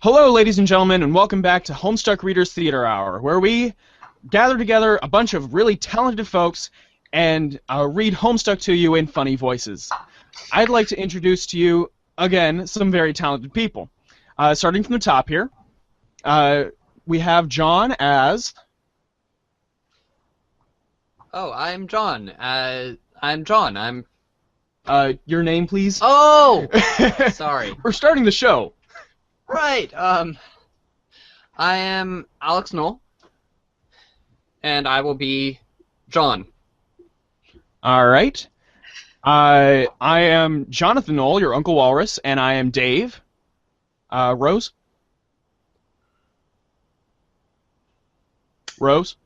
Hello, ladies and gentlemen, and welcome back to Homestuck Readers Theater Hour, where we gather together a bunch of really talented folks and read Homestuck to you in funny voices. I'd like to introduce to you, again, some very talented people. Starting from the top here, we have John as... Oh, I'm John. I'm John. Your name, please? Oh! Sorry. We're starting the show. Right, I am Alex Knoll, and I will be John. All right. I am Jonathan Knoll, your Uncle Walrus, and I am Dave. Rose? Rose?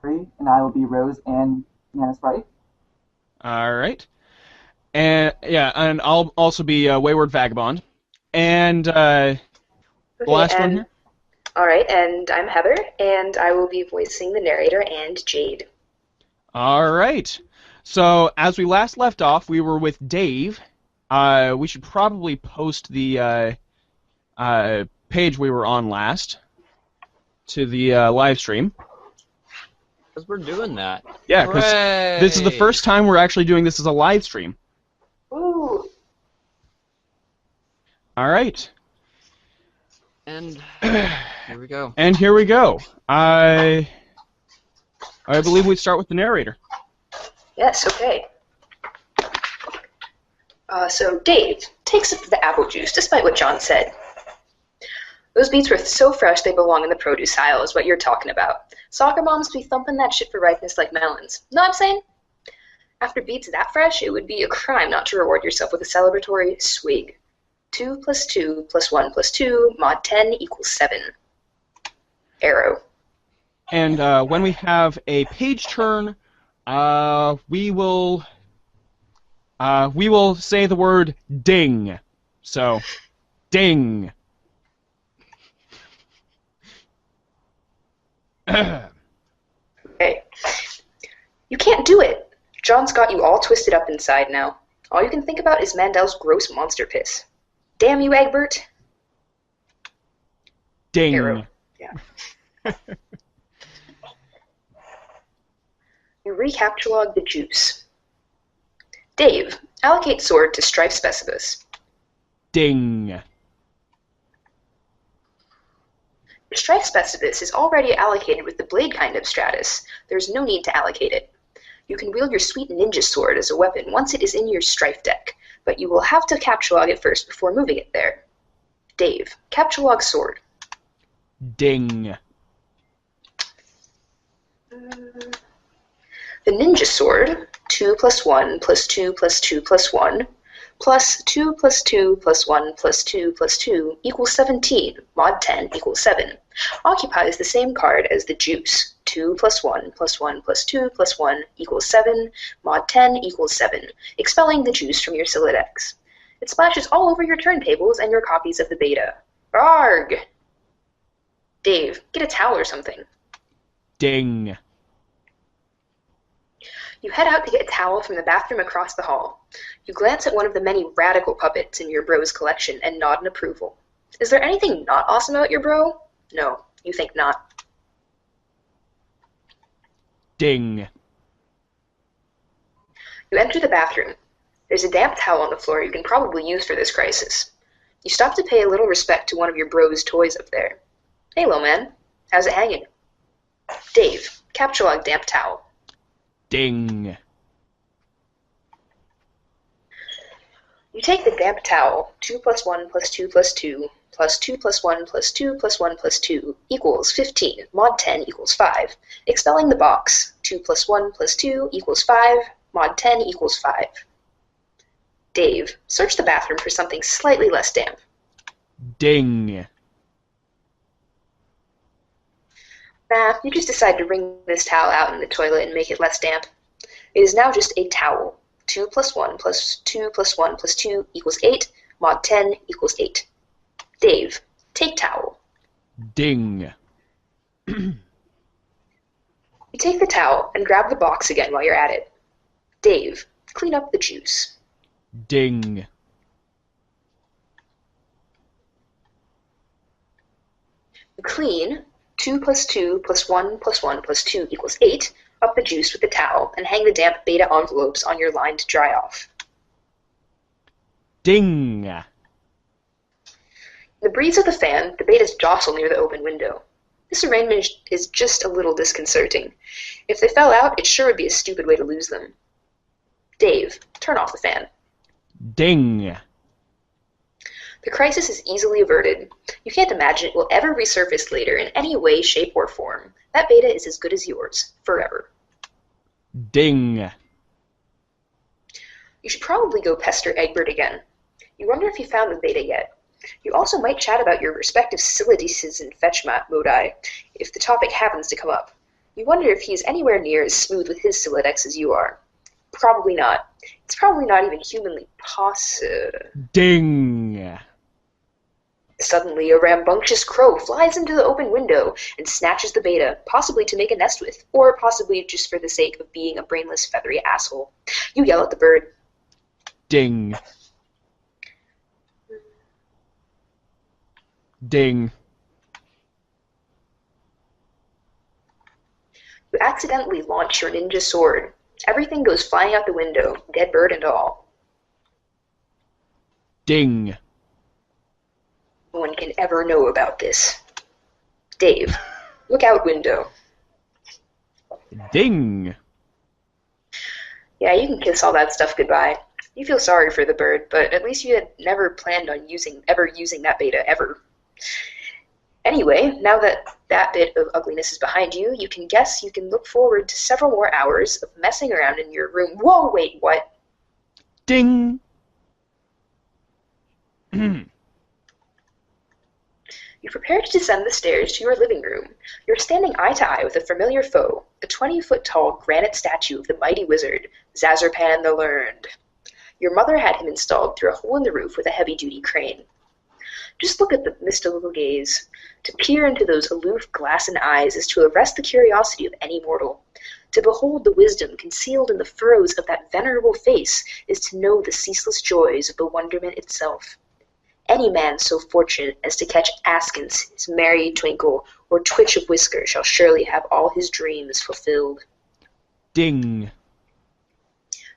And I will be Rose and Nannasprite. All right. And yeah, and I'll also be Wayward Vagabond. And the last one here. All right, and I'm Heather, and I will be voicing the narrator and Jade. All right. So as we last left off, we were with Dave. We should probably post the page we were on last to the live stream. Because we're doing that. Yeah, because this is the first time we're actually doing this as a live stream. Ooh. All right. And here we go. And here we go. I believe we start with the narrator. Yes, okay. So Dave takes up the apple juice, despite what John said. Those beets were so fresh they belong in the produce aisle, is what you're talking about. Soccer moms be thumping that shit for ripeness like melons. Know what I'm saying? After beets that fresh, it would be a crime not to reward yourself with a celebratory swig. 2 + 2 + 1 + 2 mod 10 = 7. Arrow. And when we have a page turn, we will say the word ding. So, ding. Okay. You can't do it. John's got you all twisted up inside now. All you can think about is Mandel's gross monster piss. Damn you, Egbert. Ding. Arrow. Yeah. You recaptulog the juice. Dave, allocate sword to Strife Specibus. Ding. Your Strife Specibus is already allocated with the blade kind of Stratus. There's no need to allocate it. You can wield your sweet ninja sword as a weapon once it is in your Strife deck, but you will have to captulog it first before moving it there. Dave, captulog sword. Ding. The ninja sword, 2 + 1 + 2 + 2 + 1, plus 2 + 2 + 1 + 2 + 2 = 17, mod 10 = 7, occupies the same card as the juice, 2 + 1 + 1 + 2 + 1 = 7, mod 10 = 7, expelling the juice from your Siladex. It splashes all over your turntables and your copies of the beta. Arg! Dave, get a towel or something. Ding. You head out to get a towel from the bathroom across the hall. You glance at one of the many radical puppets in your bro's collection and nod in approval. Is there anything not awesome about your bro? No, you think not. Ding. You enter the bathroom. There's a damp towel on the floor you can probably use for this crisis. You stop to pay a little respect to one of your bro's toys up there. Hey, little man. How's it hanging? Dave, captulog damp towel. Ding. You take the damp towel, 2 + 1 + 2 + 2, plus 2 + 1 + 2 + 1 + 2 = 15, mod 10 = 5, expelling the box, 2 + 1 + 2 = 5, mod 10 = 5. Dave, search the bathroom for something slightly less damp. Ding. Nah, you just decide to wring this towel out in the toilet and make it less damp. It is now just a towel. 2 + 1 + 2 + 1 + 2 = 8, mod 10 = 8. Dave, take towel. Ding. You take the towel and grab the box again while you're at it. Dave, clean up the juice. Ding. You clean 2 plus 2 plus 1 plus 1 plus 2 equals 8 up the juice with the towel and hang the damp beta envelopes on your line to dry off. Ding. In the breeze of the fan, the betas jostle near the open window. This arrangement is just a little disconcerting. If they fell out, it sure would be a stupid way to lose them. Dave, turn off the fan. Ding. The crisis is easily averted. You can't imagine it will ever resurface later in any way, shape, or form. That beta is as good as yours, forever. Ding. You should probably go pester Egbert again. You wonder if he found the beta yet. You also might chat about your respective silidices and fetch modi, if the topic happens to come up. You wonder if he is anywhere near as smooth with his Silidex as you are. Probably not. It's probably not even humanly possible. Ding. Suddenly, a rambunctious crow flies into the open window and snatches the beta, possibly to make a nest with, or possibly just for the sake of being a brainless, feathery asshole. You yell at the bird. Ding. Ding. You accidentally launch your ninja sword. Everything goes flying out the window, dead bird and all. Ding. No one can ever know about this. Dave, look out window. Ding. Yeah, you can kiss all that stuff goodbye. You feel sorry for the bird, but at least you had never planned on ever using that beta, ever. Anyway, now that that bit of ugliness is behind you, you can guess you can look forward to several more hours of messing around in your room. Whoa, wait, what? Ding. You prepare to descend the stairs to your living room. You're standing eye to eye with a familiar foe, a 20-foot-tall granite statue of the mighty wizard, Zazarpan the Learned. Your mother had him installed through a hole in the roof with a heavy-duty crane. Just look at the mystical gaze. To peer into those aloof, glassy eyes is to arrest the curiosity of any mortal. To behold the wisdom concealed in the furrows of that venerable face is to know the ceaseless joys of bewilderment itself. Any man so fortunate as to catch askance, his merry twinkle, or twitch of whisker shall surely have all his dreams fulfilled. Ding.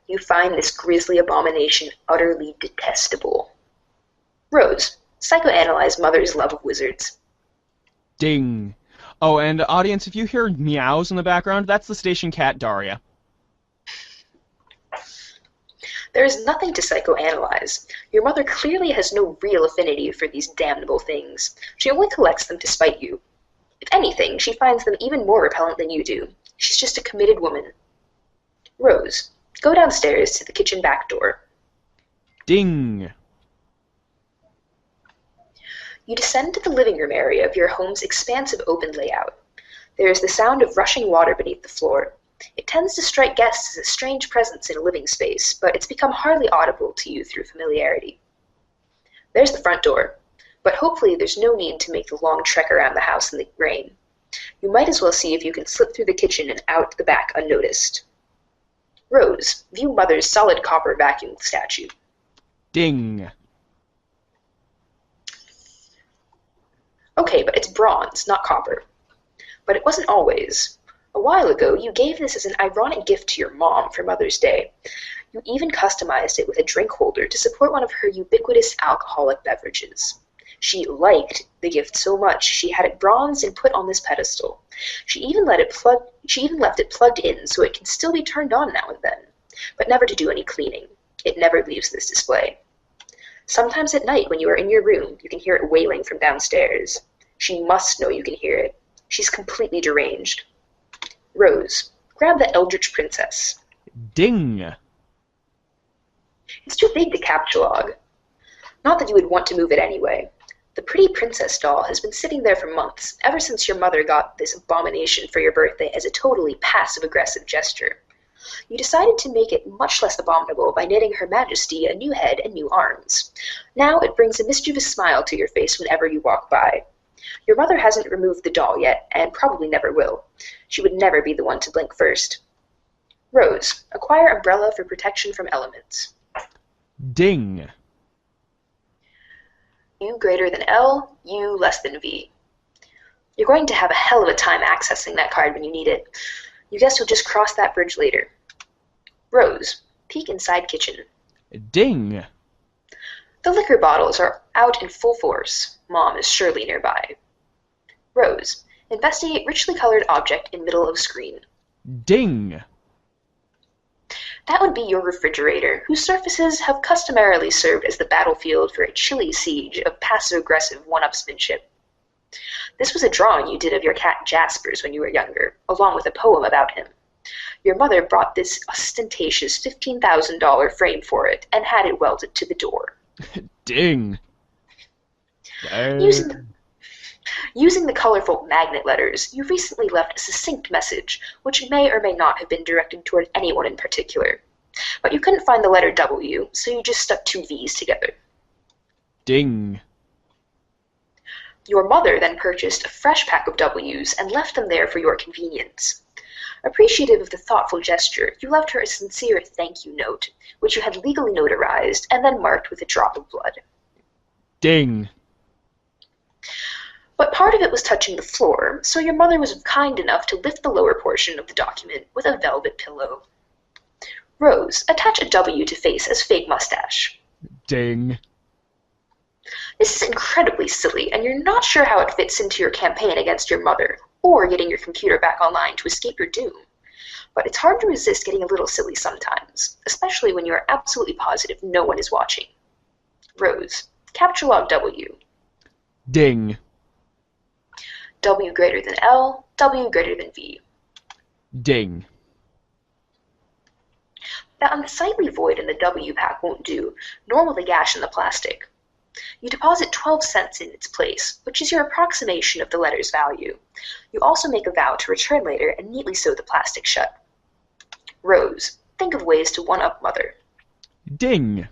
You find this grisly abomination utterly detestable. Rose, psychoanalyze mother's love of wizards. Ding. Oh, and audience, if you hear meows in the background, that's the station cat Daria. There is nothing to psychoanalyze. Your mother clearly has no real affinity for these damnable things. She only collects them to spite you. If anything, she finds them even more repellent than you do. She's just a committed woman. Rose, go downstairs to the kitchen back door. Ding. You descend to the living room area of your home's expansive open layout. There is the sound of rushing water beneath the floor. It tends to strike guests as a strange presence in a living space, but it's become hardly audible to you through familiarity. There's the front door, but hopefully there's no need to make the long trek around the house in the rain. You might as well see if you can slip through the kitchen and out the back unnoticed. Rose, view Mother's solid copper vacuum statue. Ding. Okay, but it's bronze, not copper. But it wasn't always. A while ago, you gave this as an ironic gift to your mom for Mother's Day. You even customized it with a drink holder to support one of her ubiquitous alcoholic beverages. She liked the gift so much she had it bronzed and put on this pedestal. She even left it plugged in so it can still be turned on now and then, but never to do any cleaning. It never leaves this display. Sometimes at night when you are in your room, you can hear it wailing from downstairs. She must know you can hear it. She's completely deranged. Rose, grab the Eldritch Princess. Ding. It's too big to captulog. Not that you would want to move it anyway. The pretty princess doll has been sitting there for months, ever since your mother got this abomination for your birthday as a totally passive-aggressive gesture. You decided to make it much less abominable by knitting Her Majesty a new head and new arms. Now it brings a mischievous smile to your face whenever you walk by. Your mother hasn't removed the doll yet, and probably never will. She would never be the one to blink first. Rose, acquire umbrella for protection from elements. Ding. U greater than L, U less than V. You're going to have a hell of a time accessing that card when you need it. You guess you'll just cross that bridge later. Rose, peek inside kitchen. Ding. The liquor bottles are out in full force. Mom is surely nearby. Rose, investigate richly colored object in middle of screen. Ding. That would be your refrigerator, whose surfaces have customarily served as the battlefield for a chilly siege of passive-aggressive one-upsmanship. This was a drawing you did of your cat Jaspers when you were younger, along with a poem about him. Your mother brought this ostentatious $15,000 frame for it and had it welded to the door. Ding. Using the colorful magnet letters, you recently left a succinct message, which may or may not have been directed toward anyone in particular. But you couldn't find the letter W, so you just stuck two V's together. Ding. Your mother then purchased a fresh pack of W's and left them there for your convenience. Appreciative of the thoughtful gesture, you left her a sincere thank you note, which you had legally notarized and then marked with a drop of blood. Ding. But part of it was touching the floor, so your mother was kind enough to lift the lower portion of the document with a velvet pillow. Rose, attach a W to face as fake mustache. Ding. This is incredibly silly, and you're not sure how it fits into your campaign against your mother, or getting your computer back online to escape your doom. But it's hard to resist getting a little silly sometimes, especially when you are absolutely positive no one is watching. Rose, capture log W. Ding. W greater than L, W greater than V. Ding. That unsightly void in the W pack won't do, nor will the gash in the plastic. You deposit 12 cents in its place, which is your approximation of the letter's value. You also make a vow to return later and neatly sew the plastic shut. Rose, think of ways to one-up Mother. Ding.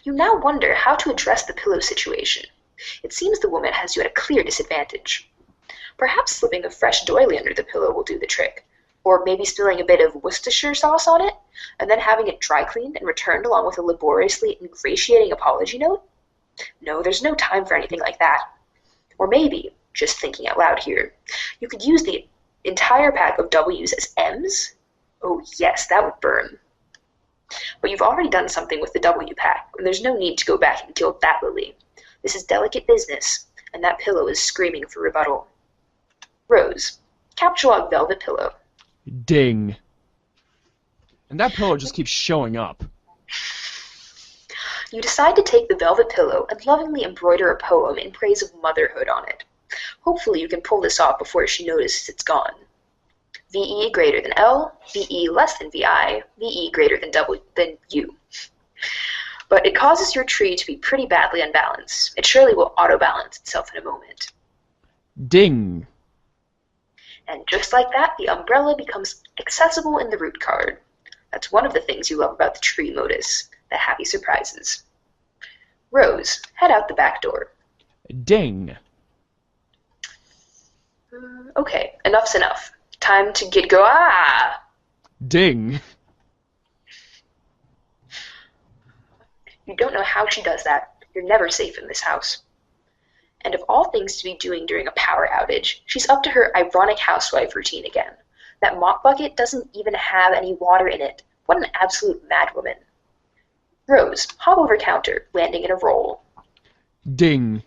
You now wonder how to address the pillow situation. It seems the woman has you at a clear disadvantage. Perhaps slipping a fresh doily under the pillow will do the trick, or maybe spilling a bit of Worcestershire sauce on it, and then having it dry cleaned and returned along with a laboriously ingratiating apology note? No, there's no time for anything like that. Or maybe, just thinking out loud here, you could use the entire pack of W's as M's? Oh yes, that would burn. But you've already done something with the W pack, and there's no need to go back and gild that lily. This is delicate business, and that pillow is screaming for rebuttal. Rose, capture log velvet pillow. Ding. And that pillow just keeps showing up. You decide to take the velvet pillow and lovingly embroider a poem in praise of motherhood on it. Hopefully you can pull this off before she notices it's gone. VE greater than L, VE less than VI, VE greater than U. But it causes your tree to be pretty badly unbalanced. It surely will auto-balance itself in a moment. Ding. And just like that, the umbrella becomes accessible in the root card. That's one of the things you love about the tree modus, the happy surprises. Rose, head out the back door. Ding. Okay, enough's enough. Time to get go. Ah! Ding. You don't know how she does that. You're never safe in this house. And of all things to be doing during a power outage, she's up to her ironic housewife routine again. That mop bucket doesn't even have any water in it. What an absolute madwoman. Rose, hop over counter, landing in a roll. Ding.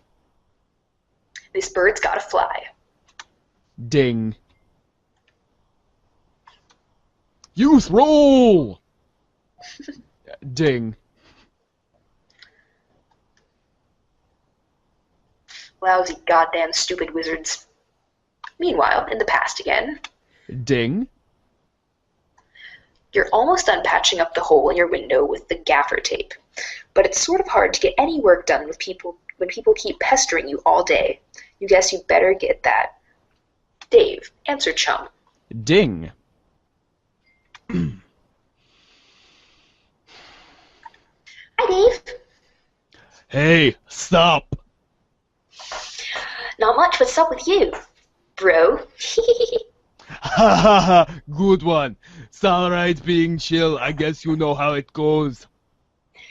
This bird's gotta fly. Ding. Youth roll! Ding. Lousy goddamn stupid wizards. Meanwhile, in the past again. Ding. You're almost done patching up the hole in your window with the gaffer tape, but it's sort of hard to get any work done with when people keep pestering you all day. You guess you better get that. Dave, answer chum. Ding. Hi, Dave. Hey, stop. Not much. What's up with you, bro? Ha ha ha, good one. It's alright being chill. I guess you know how it goes.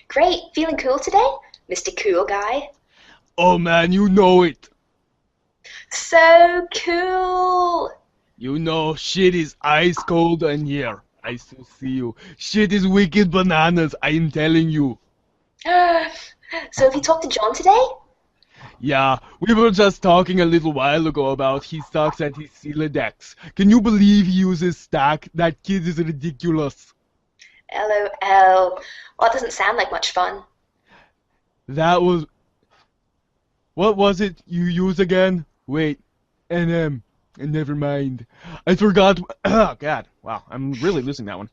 Great. Feeling cool today, Mr. Cool Guy? Oh man, you know it. So cool! You know, shit is ice cold in here. I still see you. Shit is wicked bananas, I am telling you. So have you talked to John today? Yeah, we were just talking a little while ago about he sucks at his Siladex. Can you believe he uses stack? That kid is ridiculous. LOL. Well, it doesn't sound like much fun. That was... What was it you use again? Wait, NM. Never mind. I forgot... Oh, God. Wow, I'm really losing that one.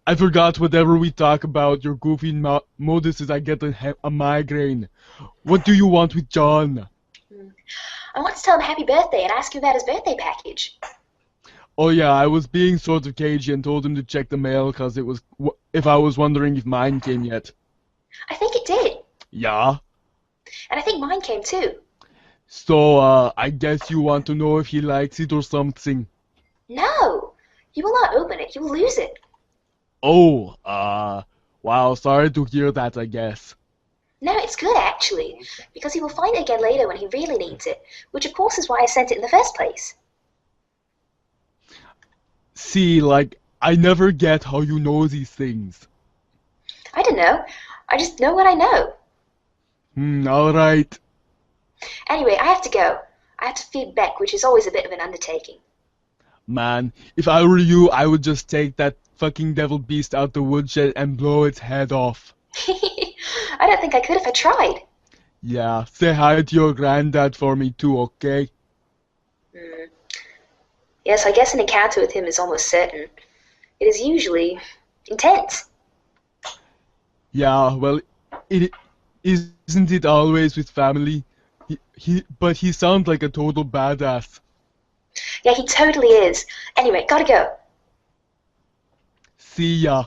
I forgot whatever we talk about your goofy modus I get a migraine. What do you want with John? I want to tell him happy birthday and ask him about his birthday package. Oh yeah, I was being sort of cagey and told him to check the mail because it was... if I was wondering if mine came yet. I think it did. Yeah? And I think mine came too. So, I guess you want to know if he likes it or something. No! You will not open it. You will lose it. Oh, wow, sorry to hear that, I guess. No, it's good actually, because he will find it again later when he really needs it, which of course is why I sent it in the first place. See, like, I never get how you know these things. I don't know. I just know what I know. Alright. Anyway, I have to go. I have to feed Beck, which is always a bit of an undertaking. Man, if I were you, I would just take that fucking devil beast out the woodshed and blow its head off. I don't think I could if I tried. Yeah, say hi to your granddad for me too, okay? Yes, I guess an encounter with him is almost certain. It is usually intense. Yeah, well, isn't it always with family? But he sounds like a total badass. Yeah, he totally is. Anyway, gotta go. See ya.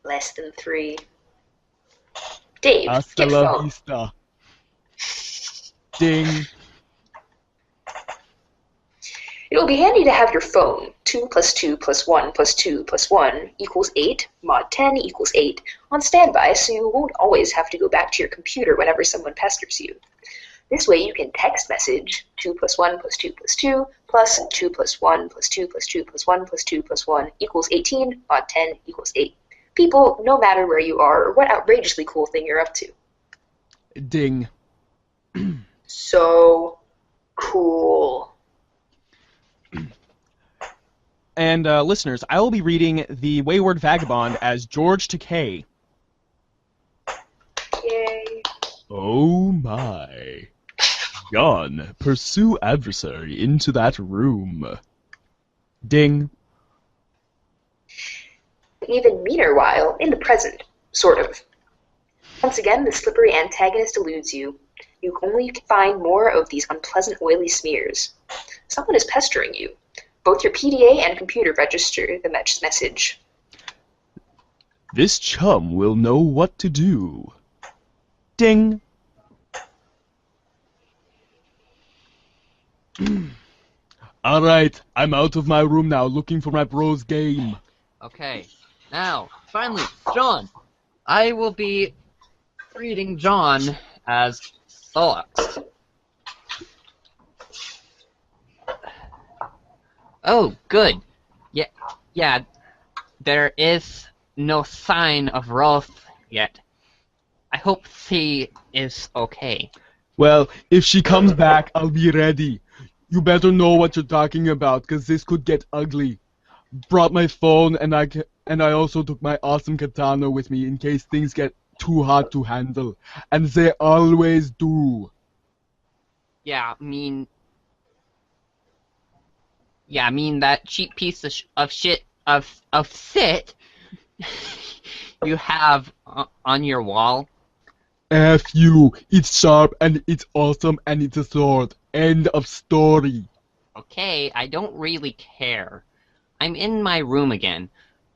Less than 3. Dave, Hasta get la phone. vista. Ding. It will be handy to have your phone. 2 plus 2 plus 1 plus 2 plus 1 equals 8. Mod 10 equals 8 on standby, so you won't always have to go back to your computer whenever someone pesters you. This way you can text message 2 plus 1 plus 2 plus 2 plus 2 plus 1 plus 2 plus 2 plus 1 plus 2 plus 1 equals 18. Mod 10 equals 8. People, no matter where you are or what outrageously cool thing you're up to. Ding. So cool. And listeners, I will be reading the Wayward Vagabond as George Takei. Yay. Oh my. John, pursue adversary into that room. Ding. An even meaner while in the present, sort of. Once again, the slippery antagonist eludes you. You only find more of these unpleasant oily smears. Someone is pestering you. Both your PDA and computer register the message. This chum will know what to do. Ding. Alright, I'm out of my room now looking for my bro's game. Okay, now, finally, John. I will be reading John as Sollux. Oh, good. Yeah, there is no sign of Rolf yet. I hope she is okay. Well, if she comes back, I'll be ready. You better know what you're talking about, 'cause this could get ugly. Brought my phone, and I also took my awesome katana with me in case things get too hot to handle. And they always do. Yeah, I mean that cheap piece of shit you have on your wall. F you. It's sharp, and it's awesome, and it's a sword. End of story. Okay, I don't really care. I'm in my room again.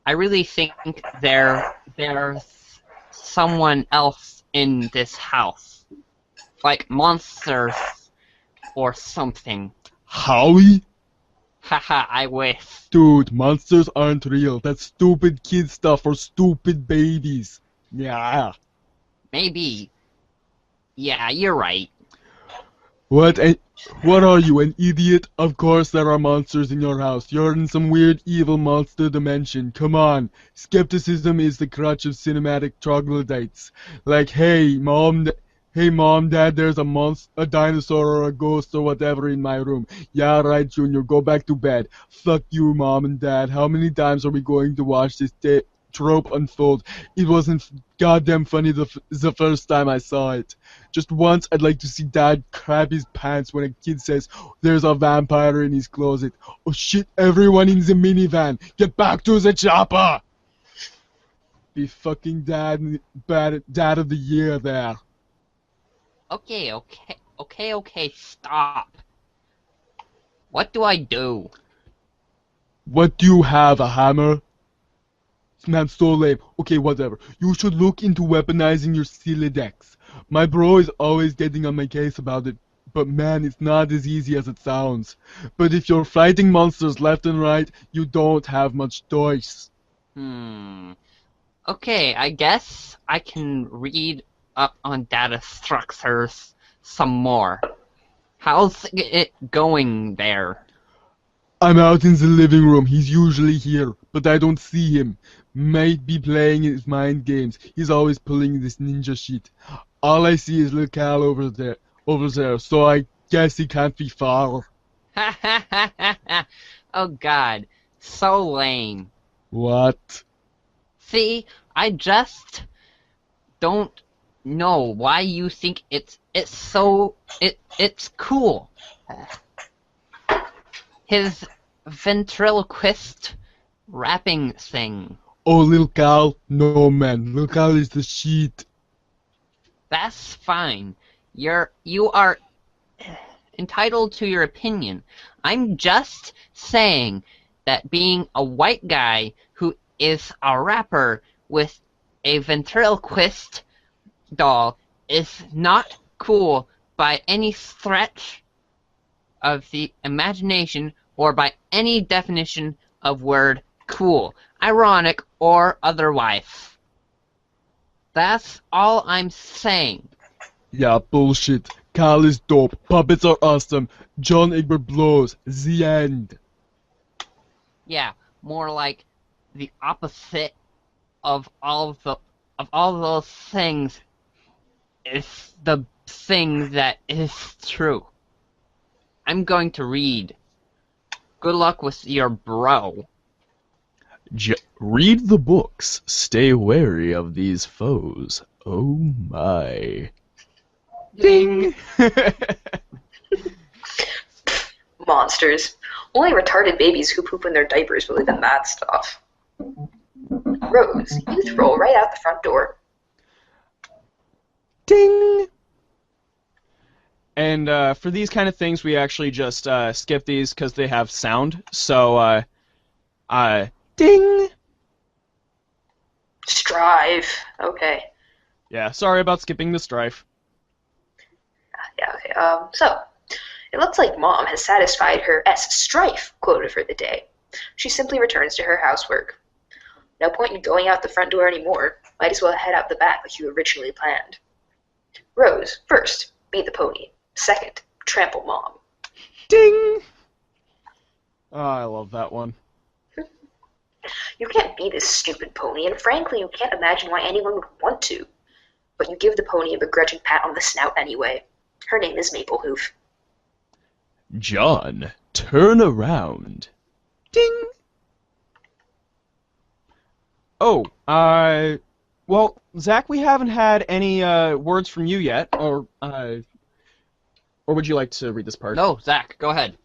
I really think there's someone else in this house. Like monsters or something. Howie? Haha, I wish. Dude, monsters aren't real. That's stupid kid stuff for stupid babies. Yeah. Maybe. Yeah, you're right. What are you, an idiot? Of course there are monsters in your house. You're in some weird evil monster dimension. Come on. Skepticism is the crutch of cinematic troglodytes. Like, hey, mom, dad, there's a dinosaur or a ghost or whatever in my room. Yeah, right, Junior, go back to bed. Fuck you, mom and dad. How many times are we going to watch this trope unfold? It wasn't goddamn funny the first time I saw it. Just once, I'd like to see Dad crap his pants when a kid says, there's a vampire in his closet. Oh shit, everyone in the minivan, get back to the chopper! Be fucking dad of the year there. Okay, stop. What do I do? What do you have, a hammer? Man, so lame. Okay, whatever. You should look into weaponizing your silly decks. My bro is always getting on my case about it, but man, it's not as easy as it sounds. But if you're fighting monsters left and right, you don't have much choice. Okay, I guess I can read up on data structures some more. How's it going there? I'm out in the living room. He's usually here, but I don't see him. Might be playing his mind games. He's always pulling this ninja shit. All I see is little Cal over there, so I guess he can't be far. Oh god, so lame. What? See, I just don't know why you think it's cool. His ventriloquist rapping thing. Oh, little Cal? No, man. Little Cal is the shit. That's fine. You are entitled to your opinion. I'm just saying that being a white guy who is a rapper with a ventriloquist doll is not cool by any stretch of the imagination or by any definition of word cool, ironic, or otherwise. That's all I'm saying. Yeah, bullshit. Cal is dope. Puppets are awesome. John Egbert blows. The end. Yeah, more like the opposite of all those things is the thing that is true. I'm going to read. Good luck with your bro. Read the books. Stay wary of these foes. Oh my. Ding! Monsters. Only retarded babies who poop in their diapers believe in that stuff. Rose, you roll right out the front door. Ding! And for these kind of things, we actually just skip these because they have sound. So, ding! Strive. Okay. Yeah, sorry about skipping the strife. Yeah, okay. So, it looks like Mom has satisfied her strife quota for the day. She simply returns to her housework. No point in going out the front door anymore. Might as well head out the back like you originally planned. Rose, first, beat the pony. Second, trample Mom. Ding! Oh, I love that one. You can't be this stupid pony, and frankly, you can't imagine why anyone would want to. But you give the pony a begrudging pat on the snout anyway. Her name is Maple Hoof. John, turn around. Ding! Oh, well, Zach, we haven't had any words from you yet, or would you like to read this part? No, Zach, go ahead.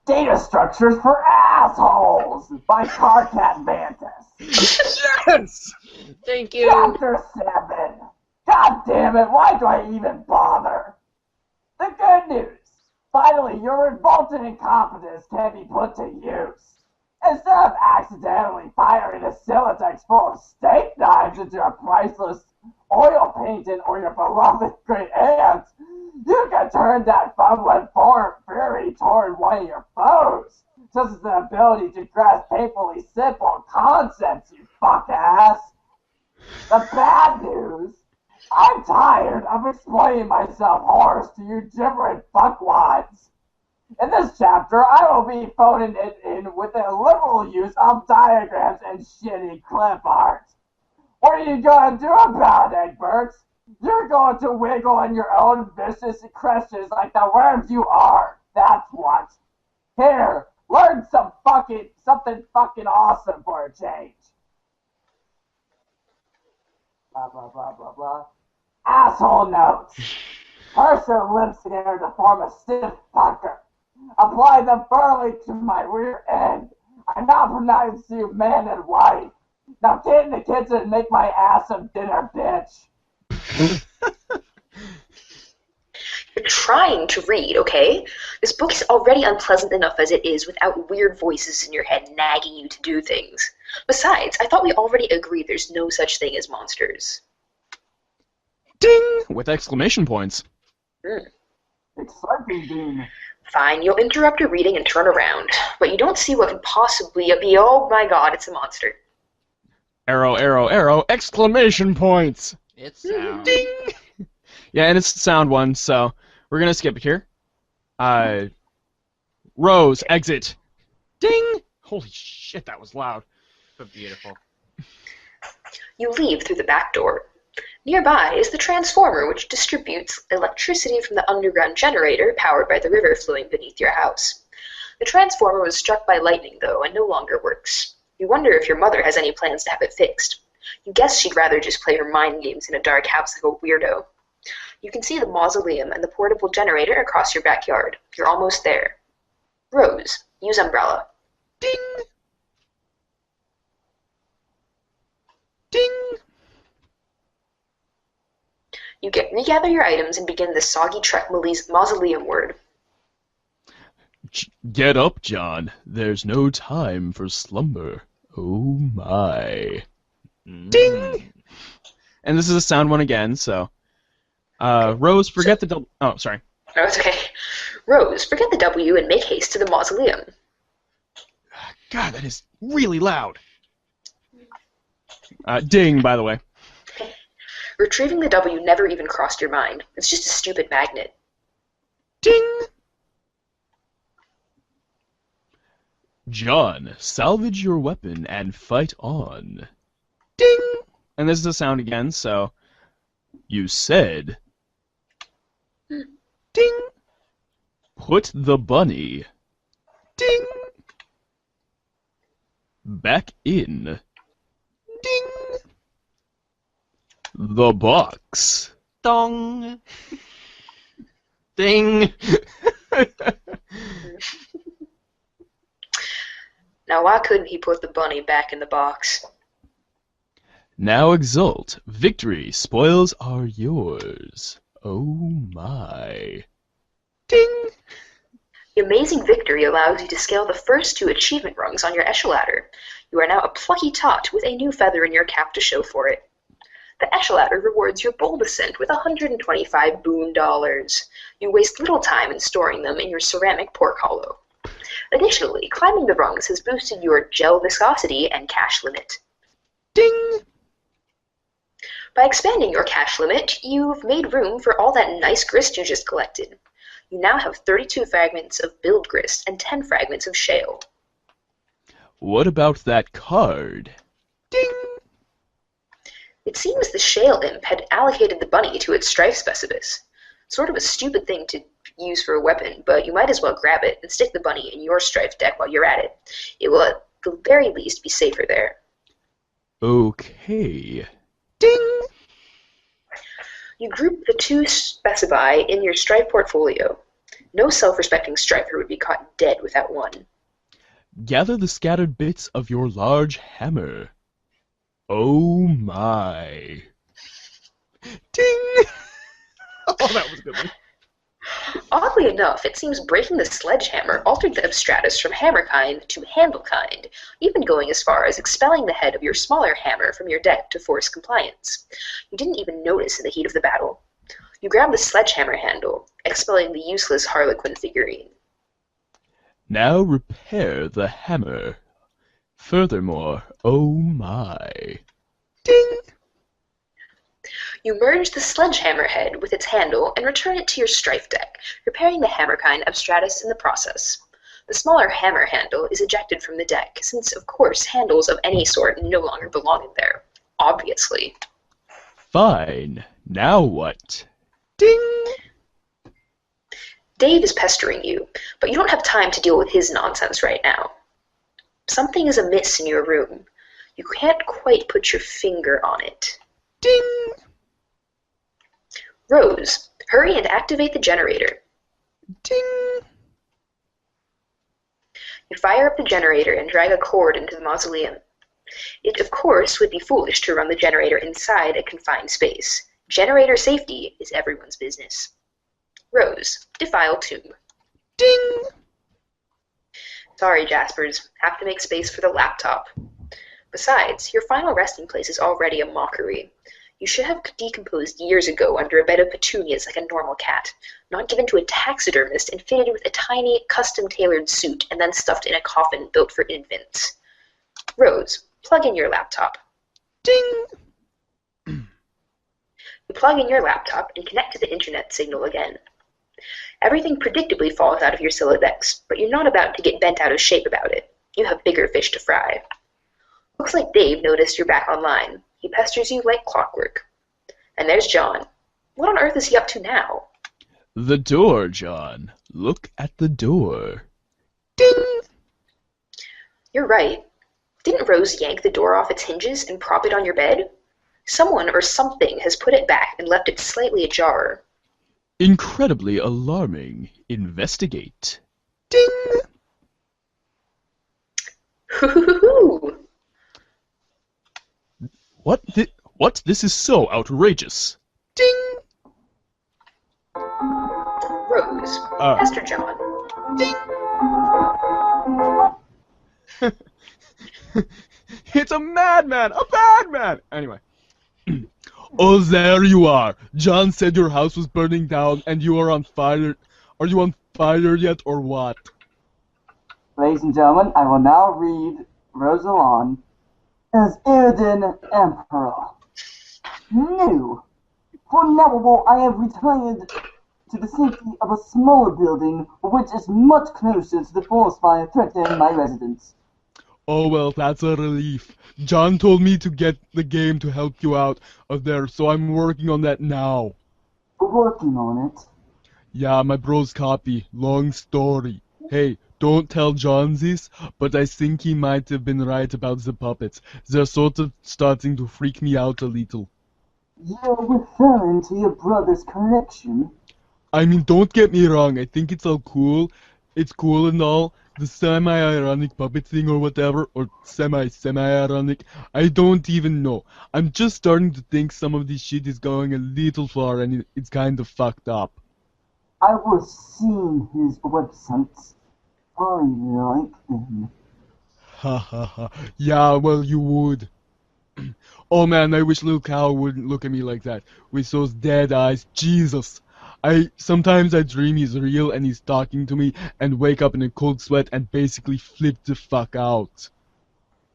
Data Structures for Assholes by Carcat Mantis. Yes! Thank you. Chapter 7. God damn it, why do I even bother? The good news. Finally, your revolting incompetence can be put to use. Instead of accidentally firing a Silatex full of steak knives into a priceless oil painting or your beloved great aunt, you can turn that fumbling fury toward one of your foes, such as the ability to grasp painfully simple concepts, you fuck ass. The bad news I'm tired of explaining myself hoarse to you gibbering fuckwads. In this chapter, I will be phoning it in with a liberal use of diagrams and shitty clip art. What are you going to do about it, Egberts? You're going to wiggle on your own vicious crushes like the worms you are. That's what. Here, learn something fucking awesome for a change. Blah, blah, blah, blah, blah. Asshole notes. Purse your lips together to form a stiff pucker. Apply them firmly to my rear end. I now pronounce you man and wife. Now get in the kitchen and make my ass some dinner, bitch. You're trying to read, okay? This book is already unpleasant enough as it is without weird voices in your head nagging you to do things. Besides, I thought we already agreed there's no such thing as monsters. Ding! With exclamation points. Exciting, Dean. Fine, you'll interrupt your reading and turn around, but you don't see what could possibly be. Oh my god, it's a monster. Arrow, arrow, arrow, exclamation points! It's sound. Ding! Yeah, and it's the sound one, so we're gonna skip it here. Rose, exit. Ding! Holy shit, that was loud. But beautiful. You leave through the back door. Nearby is the transformer, which distributes electricity from the underground generator powered by the river flowing beneath your house. The transformer was struck by lightning, though, and no longer works. You wonder if your mother has any plans to have it fixed. You guess she'd rather just play her mind games in a dark house like a weirdo. You can see the mausoleum and the portable generator across your backyard. You're almost there. Rose, use umbrella. Ding! Ding! You gather your items and begin the soggy mausoleum word. Get up, John. There's no time for slumber. Oh my. Ding! And this is a sound one again, so... Rose, forget the double... Oh, sorry. Oh, it's okay. Rose, forget the W and make haste to the mausoleum. God, that is really loud. Ding, by the way. Retrieving the W never even crossed your mind. It's just a stupid magnet. Ding! John, salvage your weapon and fight on. Ding! And this is a sound again, so... You said... Ding! Put the bunny Ding! back in Ding! the box. Dong! Ding! Now why couldn't he put the bunny back in the box? Now exult. Victory. Spoils are yours. Oh my. Ding! The amazing victory allows you to scale the first 2 achievement rungs on your echeladder. You are now a plucky tot with a new feather in your cap to show for it. The echeladder rewards your bold ascent with 125 boon dollars. You waste little time in storing them in your ceramic pork hollow. Additionally, climbing the rungs has boosted your gel viscosity and cash limit. Ding! By expanding your cash limit, you've made room for all that nice grist you just collected. You now have 32 fragments of build grist and 10 fragments of shale. What about that card? Ding! It seems the shale imp had allocated the bunny to its strife specibus. Sort of a stupid thing to use for a weapon, but you might as well grab it and stick the bunny in your strife deck while you're at it. It will at the very least be safer there. Okay. Ding! You group the 2 specify in your strife portfolio. No self-respecting striker would be caught dead without one. Gather the scattered bits of your large hammer. Oh my. Ding! Oh, that was a good one. Oddly enough, it seems breaking the sledgehammer altered the abstratus from hammer-kind to handle-kind, even going as far as expelling the head of your smaller hammer from your deck to force compliance. You didn't even notice in the heat of the battle. You grab the sledgehammer handle, expelling the useless Harlequin figurine. Now repair the hammer. Furthermore, oh my. Ding! You merge the sledgehammer head with its handle and return it to your strife deck, repairing the hammerkind abstratus in the process. The smaller hammer handle is ejected from the deck, since, of course, handles of any sort no longer belong in there. Obviously. Fine. Now what? Ding! Dave is pestering you, but you don't have time to deal with his nonsense right now. Something is amiss in your room. You can't quite put your finger on it. Ding! Rose, hurry and activate the generator. Ding! You fire up the generator and drag a cord into the mausoleum. It, of course, would be foolish to run the generator inside a confined space. Generator safety is everyone's business. Rose, defile tomb. Ding! Sorry, Jaspers. Have to make space for the laptop. Besides, your final resting place is already a mockery. You should have decomposed years ago under a bed of petunias like a normal cat, not given to a taxidermist and fitted with a tiny, custom-tailored suit and then stuffed in a coffin built for infants. Rose, plug in your laptop. Ding! You plug in your laptop and connect to the internet signal again. Everything predictably falls out of your Sylladex, but you're not about to get bent out of shape about it. You have bigger fish to fry. Looks like Dave noticed you're back online. He pesters you like clockwork. And there's John. What on earth is he up to now? The door, John. Look at the door. Ding! You're right. Didn't Rose yank the door off its hinges and prop it on your bed? Someone or something has put it back and left it slightly ajar. Incredibly alarming. Investigate. Ding! Hoo-hoo-hoo-hoo! What? This is so outrageous. Ding! Rose, Pastor John. Ding! It's a madman! A bad man! Anyway. Oh, there you are. John said your house was burning down and you are on fire. Are you on fire yet or what? Ladies and gentlemen, I will now read Rosalon as Eridan Emperor. New. For now, I have retired to the safety of a smaller building, which is much closer to the forest fire threatening my residence. Oh, well, that's a relief. John told me to get the game to help you out of there, so I'm working on that now. Working on it. Yeah, my bro's copy. Long story. Hey, don't tell John this, but I think he might have been right about the puppets. They're sort of starting to freak me out a little. You're referring to your brother's collection? I mean, don't get me wrong, I think it's all cool. It's cool and all. The semi-ironic puppet thing or whatever, or semi-ironic, I don't even know. I'm just starting to think some of this shit is going a little far and it's kind of fucked up. I was seeing his websites. I like them. Ha ha ha. Yeah, well, you would. Oh man, I wish little Cal wouldn't look at me like that, with those dead eyes. Jesus. Sometimes I dream he's real and he's talking to me and wake up in a cold sweat and basically flip the fuck out.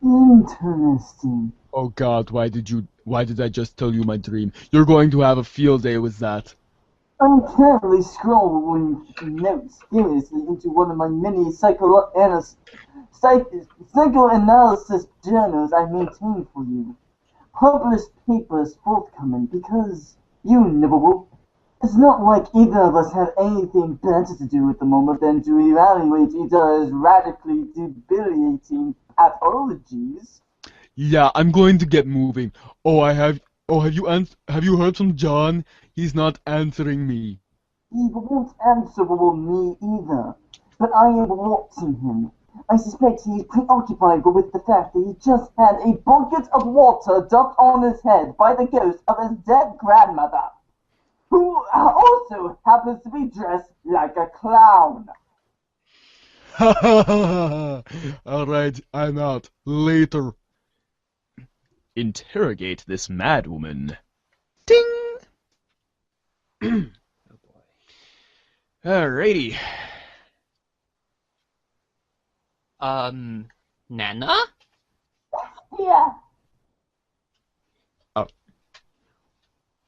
Interesting. Oh god, why did I just tell you my dream? You're going to have a field day with that. I'm currently scrolling notes seriously into one of my many psychoanalysis journals I maintain for you. Published papers forthcoming because, you nibble, it's not like either of us have anything better to do at the moment than to evaluate each other's radically debilitating pathologies. Yeah, I'm going to get moving. Have you heard from John? He's not answering me. He won't answer me either, but I am watching him. I suspect he is preoccupied with the fact that he just had a bucket of water dumped on his head by the ghost of his dead grandmother, who also happens to be dressed like a clown. Ha ha ha ha. Alright, I'm out. Later. Interrogate this madwoman. Ding! Oh boy. Alrighty. Nana? Yeah.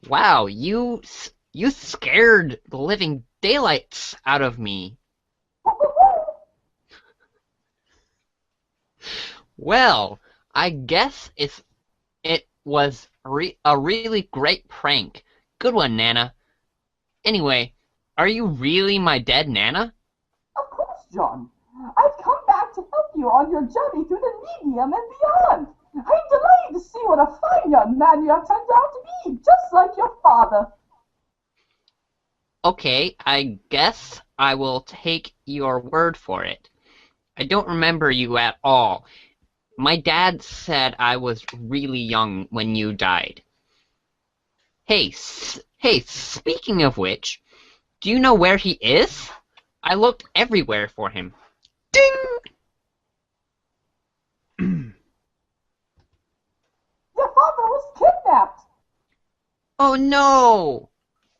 Wow, you scared the living daylights out of me. Well, I guess it was a really great prank. Good one, Nana. Anyway, are you really my dead Nana? Of course, John. I've come back to help you on your journey through the medium and beyond. I'm delighted to see what a fine young man you have turned out to be, just like your father. Okay, I guess I will take your word for it. I don't remember you at all. My dad said I was really young when you died. Hey, speaking of which, do you know where he is? I looked everywhere for him. Ding! Your father was kidnapped. Oh no!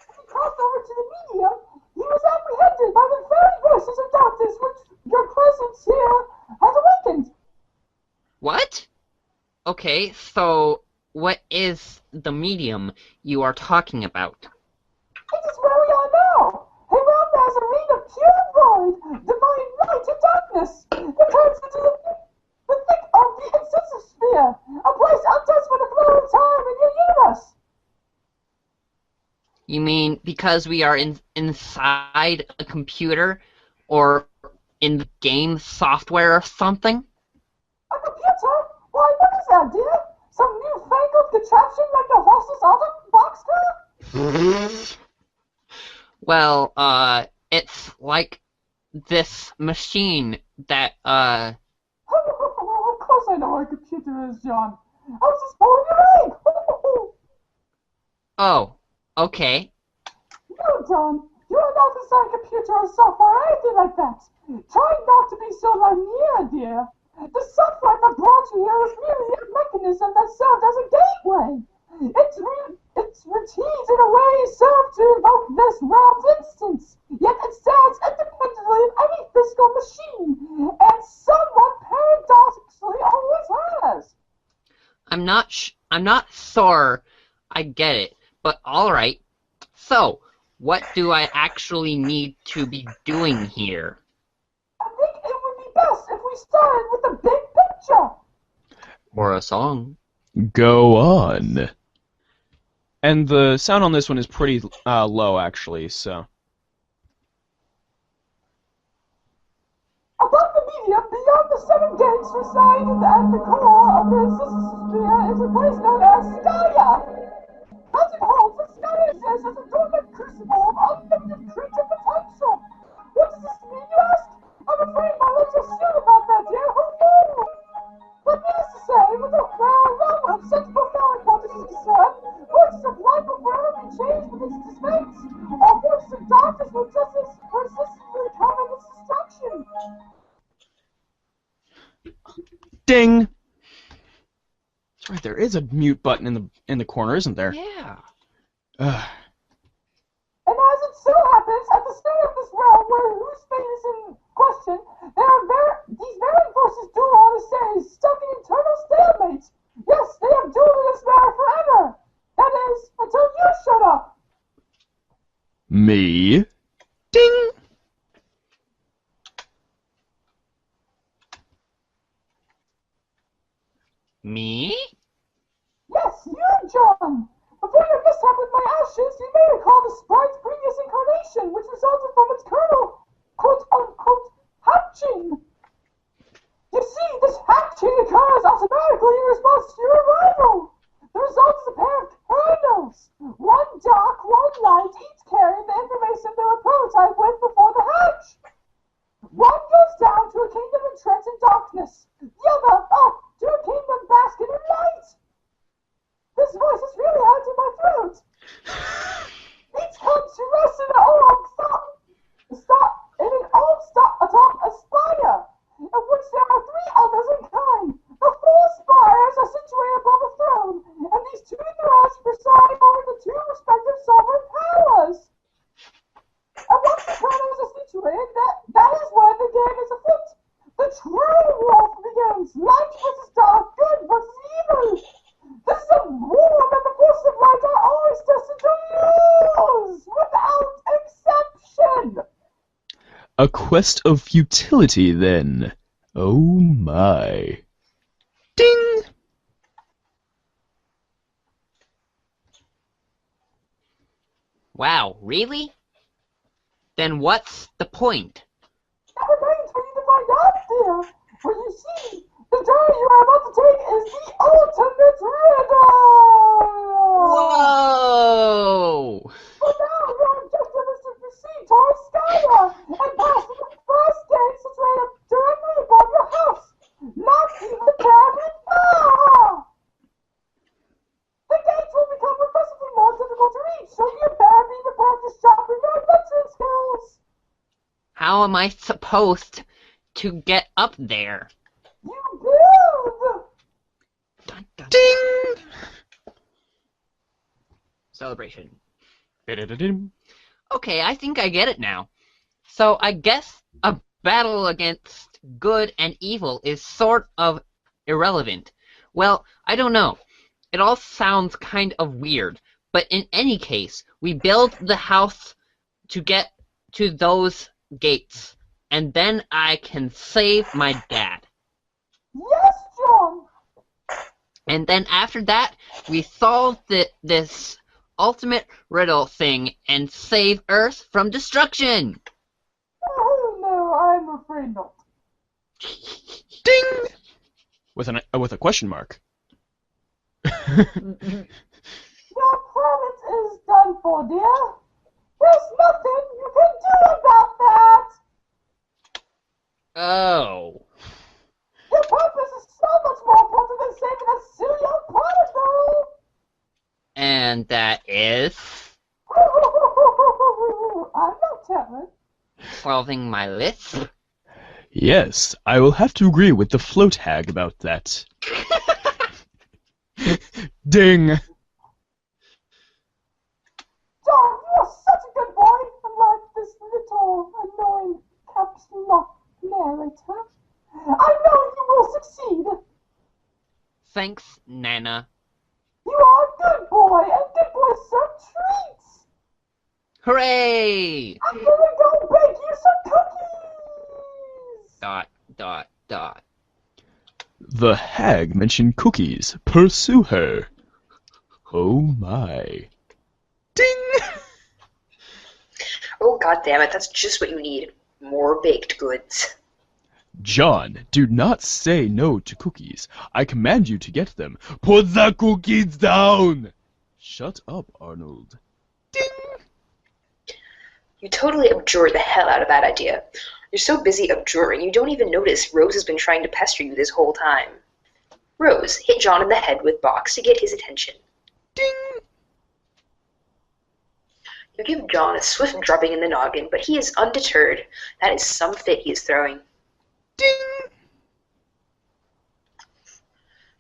When he crossed over to the medium, he was apprehended by the very voices of darkness which your presence here has awakened. What? Okay, so what is the medium you are talking about? It is where we are now. A realm that has a reign of pure void, divine light and darkness. It turns into the thick of the incisive sphere, a place untouched by the flow of time in your universe. You mean because we are inside a computer or in the game software or something? A computer? Why, what is that, dear? Some newfangled contraption like the horseless auto boxcar? Well, it's like this machine that, Of course I know what a computer is, John. I was just pulling your leg. oh, okay. No, John, you are not inside a computer or software or anything like that. Try not to be so linear, dear. The software that brought you here was merely a mechanism that served as a gateway. Its routines in a way serve to invoke this realm's instance, yet it stands independently of any physical machine, and somewhat paradoxically always has. I'm not sure I get it, but alright. So, what do I actually need to be doing here? I think it would be best if we started with the big picture. Or a song. Go on. And the sound on this one is pretty low, actually, so. Above the medium, beyond the seven gates reside at the core of the sphere is a place known as Skya. As it holds, the Skya exists as a dormant crucible of unlimited creature potential. What does this mean, you ask? I'm afraid my lips are sealed about that, dear. But needless to say, with the realm of such profound importance is concerned, forces of light will forever be changed with its dispense. All forces of darkness will just as persistently come in its destruction. Ding! That's right, there is a mute button in the corner, isn't there? Yeah. Ugh. And as it so happens, at the center of this realm where whose fate is in question, there are these very forces duel on a series, stuck in eternal stalemate. Yes, they have dueled in this manner forever. That is, until you showed up. Me? Ding! Me? Yes, you, John. Before your mishap with my ashes, you may recall the sprite's previous incarnation, which resulted from its kernel, quote-unquote, hatching. You see, this hatching occurs automatically in response to your arrival. The result is a pair of kernels, one dark, one light, each carrying the information they were prototyped with before the hatch. One goes down to a kingdom entrenched in darkness, the other up to a kingdom basking in light. This voice is really hurting my throat. Each comes to rest in an atop a spire, of which there are three others in kind. The four spires are situated above a throne, and these two thrones preside over the two respective sovereign powers. And once the kernels are situated, that is where the game is afoot. The true war begins. Light versus dark, good versus evil. This is a war that the forces of light are always destined A quest of futility, then. Oh my. Ding! Wow, really? Then what's the point? That remains for you to find out, dear. For you see, the journey you are about to take is the ultimate riddle! Whoa! But now your objective is to proceed towards Skya and pass the first gate situated directly above your house. Not even terribly far! The gates will become progressively more difficult to reach, so you better be prepared to sharpen your adventuring skills. How am I supposed to get up there? You build! Dun, dun. Ding! Celebration. Ba-da-da-dim. Okay, I think I get it now. So I guess a battle against good and evil is sort of irrelevant. Well, I don't know. It all sounds kind of weird. But in any case, we build the house to get to those gates. And then I can save my dad. Yes, John! And then after that, we solve this ultimate riddle thing and save Earth from destruction. Oh, no, I'm afraid not. Ding! With a question mark. Your planet is done for, dear. There's nothing you can do about that. Oh. Your purpose is so much more important than saving that silly old planet, though. And that is I'm not telling. solving my list. Yes, I will have to agree with the float hag about that. Ding! John, you are such a good boy, unlike this little annoying caps lock narrator. I know you will succeed. Thanks, Nana. You are a good boy, and good boys serve treats. Hooray! I'm gonna go bake you some cookies. Dot, dot, dot. The hag mentioned cookies. Pursue her. Oh my. Ding! Oh, god damn it, that's just what you need. More baked goods. John, do not say no to cookies. I command you to get them. Put the cookies down! Shut up, Arnold. Ding! You totally abjure the hell out of that idea. You're so busy abjuring, you don't even notice Rose has been trying to pester you this whole time. Rose, hit John in the head with box to get his attention. Ding! You give John a swift drubbing in the noggin, but he is undeterred. That is some fit he is throwing. Ding!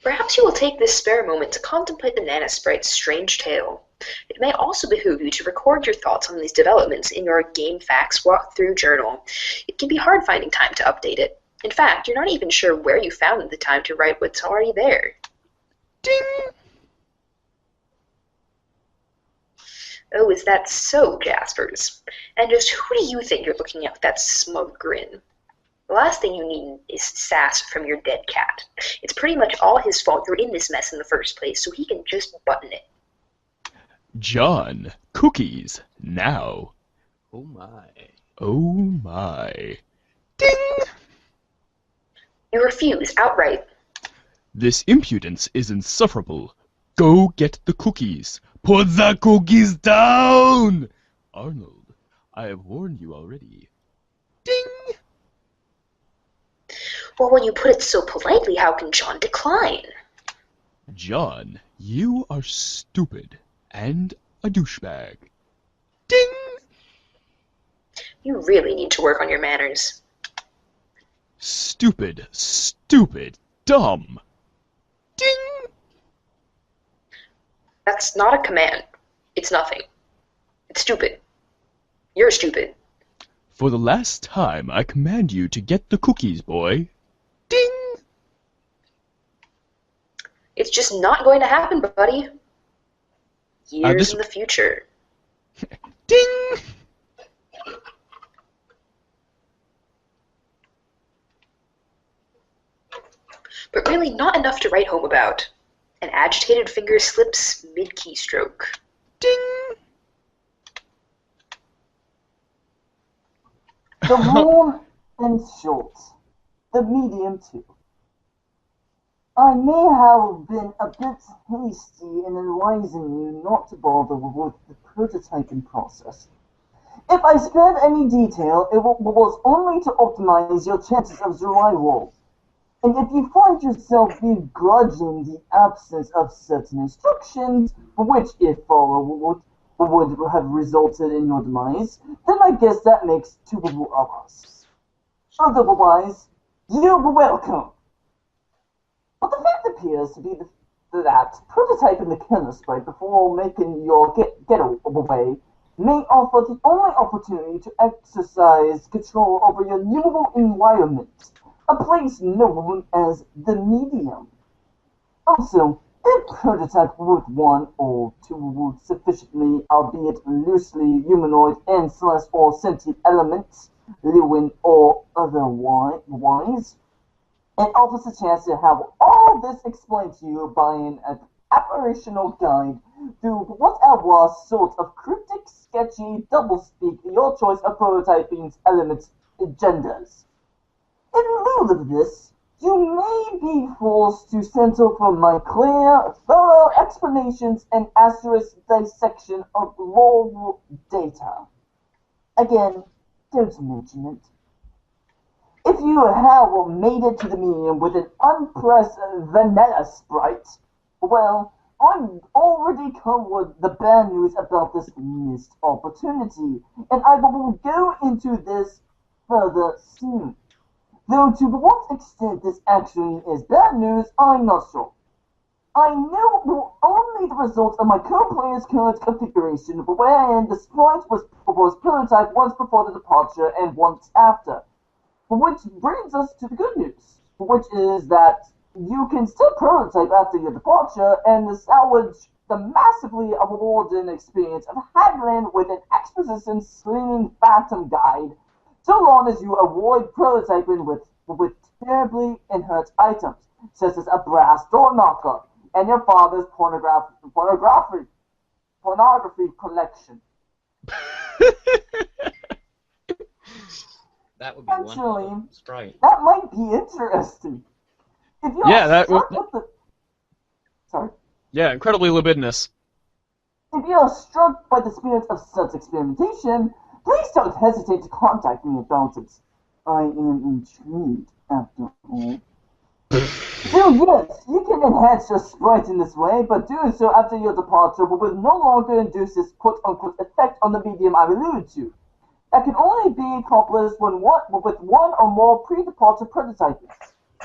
Perhaps you will take this spare moment to contemplate the Nannasprite's strange tale. It may also behoove you to record your thoughts on these developments in your Game Facts walkthrough journal. It can be hard finding time to update it. In fact, you're not even sure where you found the time to write what's already there. Ding! Oh, is that so, Jaspers? And just who do you think you're looking at with that smug grin? The last thing you need is sass from your dead cat. It's pretty much all his fault you're in this mess in the first place, so he can just button it. John, cookies, now. Oh my. Oh my. Ding! You refuse outright. This impudence is insufferable. Go get the cookies. Put the cookies down! Arnold, I have warned you already. Ding! Well, when you put it so politely, how can John decline? John, you are stupid and a douchebag. Ding! You really need to work on your manners. Stupid, stupid, dumb. Ding! That's not a command. It's nothing. It's stupid. You're stupid. For the last time, I command you to get the cookies, boy. Ding! It's just not going to happen, buddy. Years in the future. Ding! but really not enough to write home about. An agitated finger slips mid-keystroke. Ding! The long and short. The medium too. I may have been a bit hasty in advising you not to bother with the prototyping process. If I spared any detail, it was only to optimize your chances of survival. And if you find yourself begrudging the absence of certain instructions, which, if followed, would have resulted in your demise, then I guess that makes two of us. Otherwise, you're welcome. But the fact appears to be that prototyping the Nannasprite before making your getaway may offer the only opportunity to exercise control over your new environment, a place known as the medium. Also, if prototype with one or two sufficiently, albeit loosely humanoid and / or sentient elements, living or otherwise, it offers a chance to have all this explained to you by an apparitional guide through whatever sort of cryptic, sketchy, doublespeak your choice of prototyping's elements genders. In lieu of this, you may be forced to settle for my clear, thorough explanations and asterisk dissection of raw data. Again, don't mention it. If you have made it to the medium with an unpressed Nannasprite, well, I've already covered the bad news about this missed opportunity, and I will go into this further soon. Though to what extent this actually is bad news, I'm not sure. I know only the result of my co-player's current configuration, wherein the sprite was prototyped once before the departure and once after. Which brings us to the good news, which is that you can still prototype after your departure and salvage the massively rewarding experience of haggling with an exposition slinging phantom guide, so long as you avoid prototyping with terribly inert items, such as a brass door knocker and your father's pornography collection. That would be Actually, one sprite. that might be interesting. If you're Yeah, incredibly libidinous. If you are struck by the spirit of such experimentation, please don't hesitate to contact me about it. I am intrigued, after all. So yes, you can enhance your sprite in this way, but doing so after your departure will no longer induce this quote-unquote effect on the medium I alluded to. That can only be accomplished with one or more pre-departure prototyping.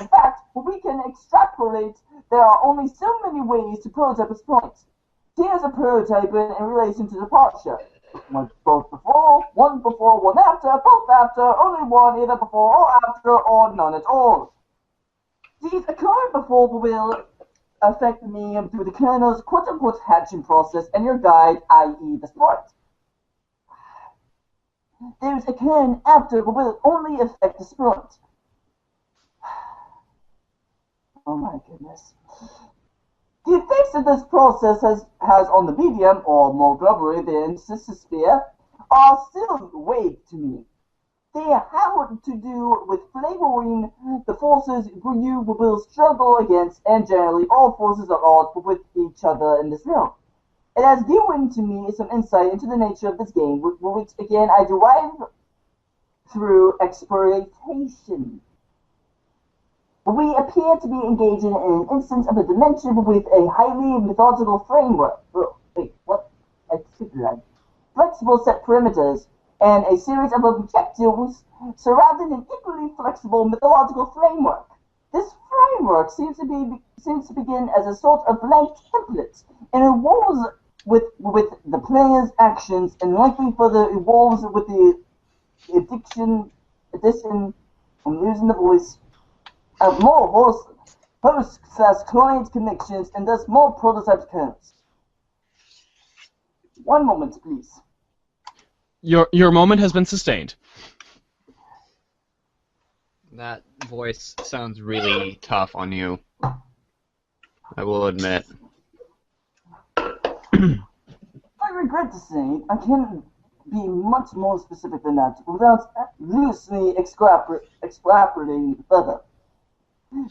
In fact, we can extrapolate there are only so many ways to prototype a sprite. Here's a prototyping in relation to departure. Both before, one after, both after, only one either before or after, or none at all. These occurring before will affect the medium through the kernel's quote-unquote hatching process and your guide, i.e. the sprite. There's a kern after but will only affect the sprite. Oh my goodness. The effects that this process has on the medium, or more globally the insistosphere, are still vague to me. They have to do with flavoring the forces you will struggle against, and generally all forces are odds with each other in this realm. It has given to me some insight into the nature of this game, which again I derive through exploration. We appear to be engaging in an instance of a dimension with a highly mythological framework. Wait, what? I skipped that. Flexible set perimeters, and a series of objectives surrounding an equally flexible mythological framework. This framework seems to begin as a sort of blank template, and evolves with the player's actions, and likely further evolves with the addition, I'm losing the voice, of more host/client connections, and thus more prototype kernels. One moment, please. Your moment has been sustained. That voice sounds really tough on you. I will admit. I regret to say I can't be much more specific than that without loosely extrapolating further.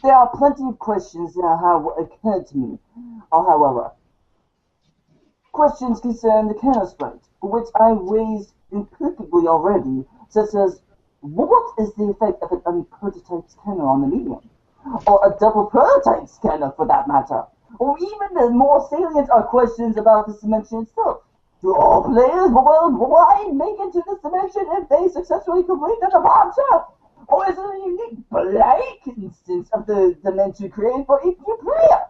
There are plenty of questions that have occurred to me, however. Questions concern the Nannasprite, which I raised imperfectly already, such as, what is the effect of an unprototyped scanner on the medium? Or a double prototype scanner, for that matter? Or even the more salient are questions about this dimension itself. Do all players worldwide make it to this dimension if they successfully complete the adventure? Or is it a unique blank instance of the dimension created for each new player?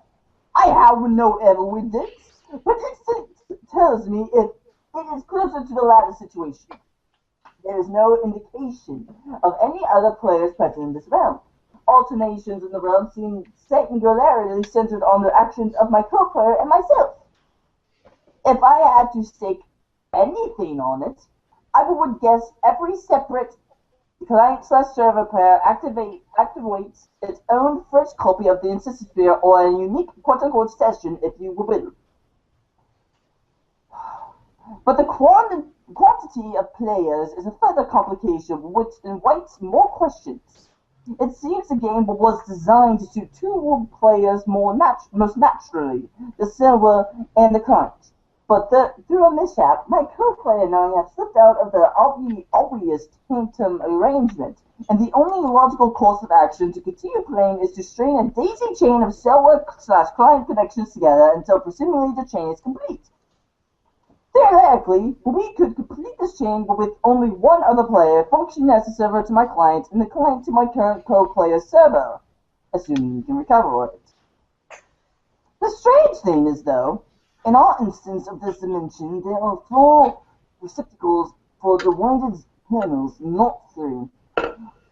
I have no evidence, but instinct tells me it is closer to the latter situation. There is no indication of any other players present in this realm. Alternations in the realm seem singularly centered on the actions of my co-player and myself. If I had to stake anything on it, I would guess every separate client/server player activates its own first copy of the instansphere or a unique quote-unquote session, if you will. But the quantity of players is a further complication which invites more questions. It seems the game was designed to suit two players most naturally, the server and the client. But through a mishap, my co-player and I have slipped out of the obvious tandem arrangement, and the only logical course of action to continue playing is to string a daisy chain of server/client connections together until presumably the chain is complete. Theoretically, we could complete this chain with only one other player functioning as a server to my client and the client to my current co-player's server, assuming we can recover it. The strange thing is, though, in all instances of this dimension, there are 4 receptacles for the winded panels, not 3.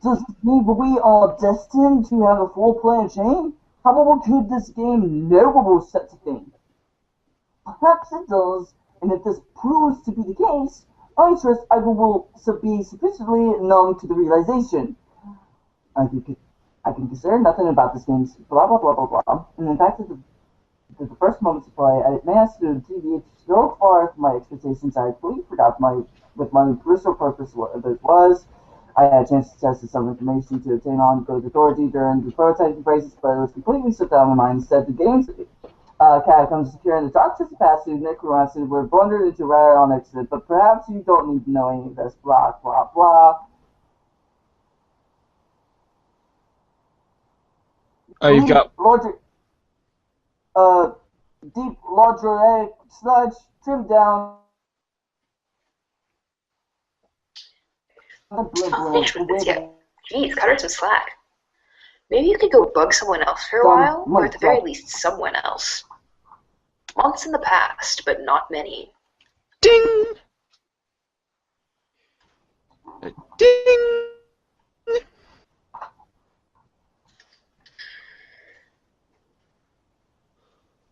Does this mean we are destined to have a 4-player chain? However, could this game know such a thing? Perhaps it does, and if this proves to be the case, I trust I will be sufficiently numb to the realization. I can consider nothing about this game's blah blah blah blah blah, and in fact, the first moments of play, I managed to deviate so far from my expectations I completely forgot what my original purpose was. I had a chance to test some information to obtain on good authority during the prototyping phases, but it was completely slipped out of my mind. Instead, the game's catacombs secure in the toxic capacity of necromancy were blundered into rather on accident, but perhaps you don't need to know any of this, blah, blah, blah. Oh, you've got... Deep logic sludge, trimmed down. Not finished with this yet. Jeez, cut her some slack. Maybe you could go bug someone else for a while, or at the very least, someone else. Months in the past, but not many. Ding! Ding!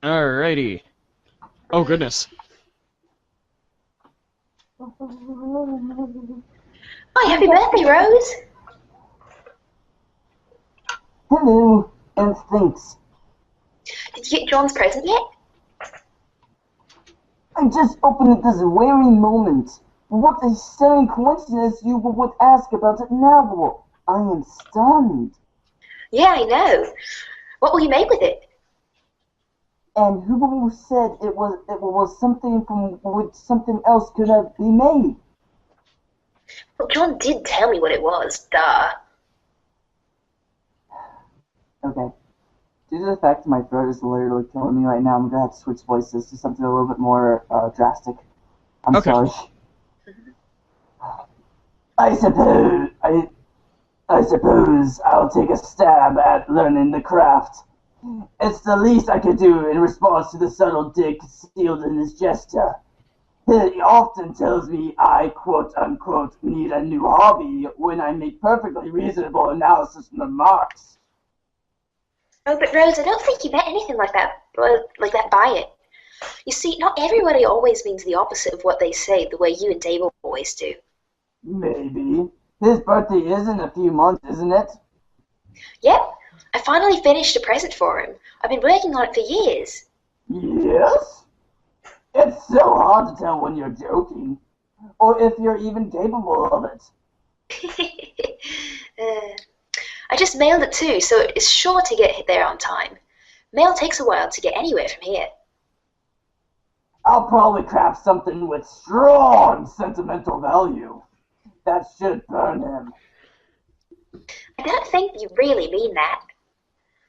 Alrighty. Oh, goodness. Oh, happy birthday, Rose! Hello, and thanks. Did you get John's present yet? I just opened it this very moment. What a stunning coincidence you would ask about it now. I am stunned. Yeah, I know. What will you make with it? And who said it was something from which something else could have been made? Well, John did tell me what it was, duh. Okay. Due to the fact that my throat is literally killing me right now, I'm gonna have to switch voices to something a little bit more drastic. I'm sorry. I suppose I'll take a stab at learning the craft. It's the least I could do in response to the subtle dig concealed in his gesture. He often tells me I, quote-unquote, need a new hobby when I make perfectly reasonable analysis remarks. Oh, but Rose, I don't think you meant anything like that by it. You see, not everybody always means the opposite of what they say, the way you and Dave always do. Maybe. His birthday is in a few months, isn't it? Yep, I finally finished a present for him. I've been working on it for years. Yes? It's so hard to tell when you're joking, or if you're even capable of it. I just mailed it too, so it's sure to get there on time. Mail takes a while to get anywhere from here. I'll probably craft something with strong sentimental value. That should burn him. I don't think you really mean that.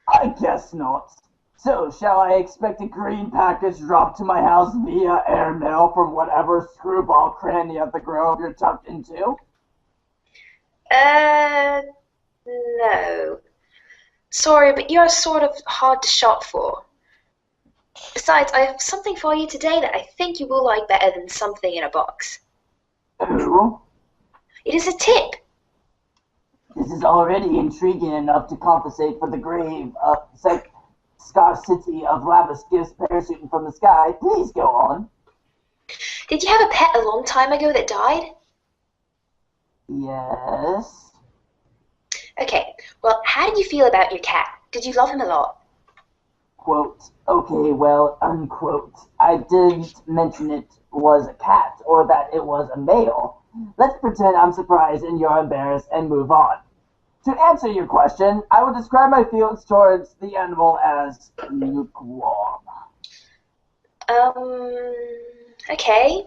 I guess not. So, shall I expect a green package dropped to my house via airmail from whatever screwball cranny of the grove you're tucked into? No. Sorry, but you're sort of hard to shop for. Besides, I have something for you today that I think you will like better than something in a box. Ooh, It is a tip. this is already intriguing enough to compensate for the grave scarcity of lavish gifts parachuting from the sky. Please go on. Did you have a pet a long time ago that died? Yes. Okay, well, how did you feel about your cat? Did you love him a lot? Quote, okay, well, unquote. I didn't mention it was a cat or that it was a male. Let's pretend I'm surprised and you're embarrassed and move on. To answer your question, I would describe my feelings towards the animal as lukewarm. Okay.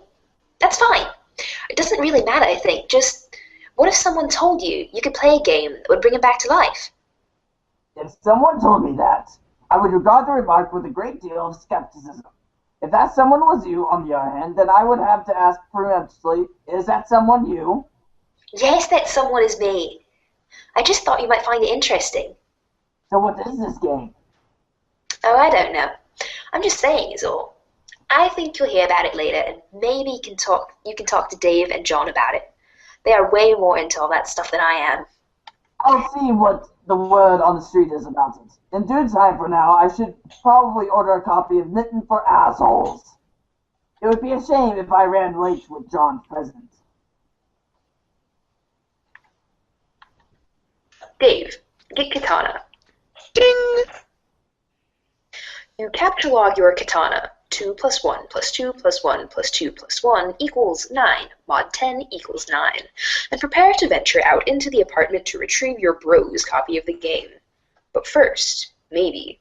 That's fine. It doesn't really matter, I think. Just, what if someone told you you could play a game that would bring him back to life? If someone told me that, I would regard the remark with a great deal of skepticism. If that someone was you, on the other hand, then I would have to ask preemptively, is that someone you? Yes, that someone is me. I just thought you might find it interesting. So what is this game? Oh, I don't know. I'm just saying is all. I think you'll hear about it later, and maybe you can talk to Dave and John about it. They are way more into all that stuff than I am. I'll see what the word on the street is about it. In due time for now, I should probably order a copy of Mitten for Assholes. It would be a shame if I ran late with John's present. Dave, get katana. Ding! You capture log your katana. 2 plus 1 plus 2 plus 1 plus 2 plus 1 equals 9. Mod 10 equals 9. And prepare to venture out into the apartment to retrieve your bro's copy of the game. But first, maybe,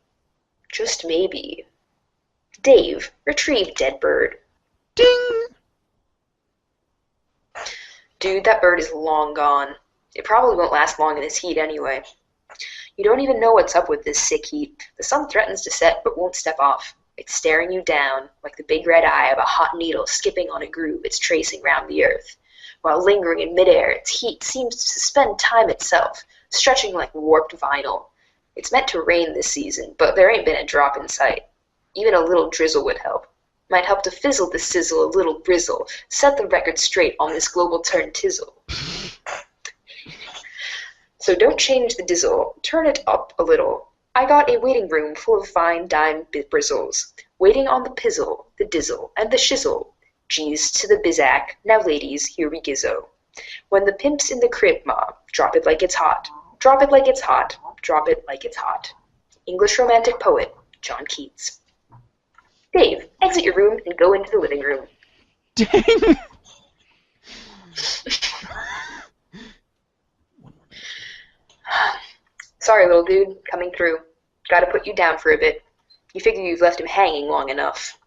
just maybe, Dave, retrieve dead bird. Ding! Dude, that bird is long gone. It probably won't last long in this heat anyway. You don't even know what's up with this sick heat. The sun threatens to set but won't step off. It's staring you down like the big red eye of a hot needle skipping on a groove it's tracing round the earth. While lingering in midair, its heat seems to suspend time itself, stretching like warped vinyl. It's meant to rain this season, but there ain't been a drop in sight. Even a little drizzle would help. Might help to fizzle the sizzle a little brizzle, set the record straight on this global turn tizzle. So don't change the dizzle, turn it up a little. I got a waiting room full of fine dime brizzles, waiting on the pizzle, the dizzle, and the shizzle. G's to the bizac, now ladies, here we gizzo. When the pimp's in the crib, ma, drop it like it's hot. Drop it like it's hot, drop it like it's hot. English romantic poet, John Keats. Dave, exit your room and go into the living room. Ding! Sorry, little dude, coming through. Gotta put you down for a bit. You figure you've left him hanging long enough.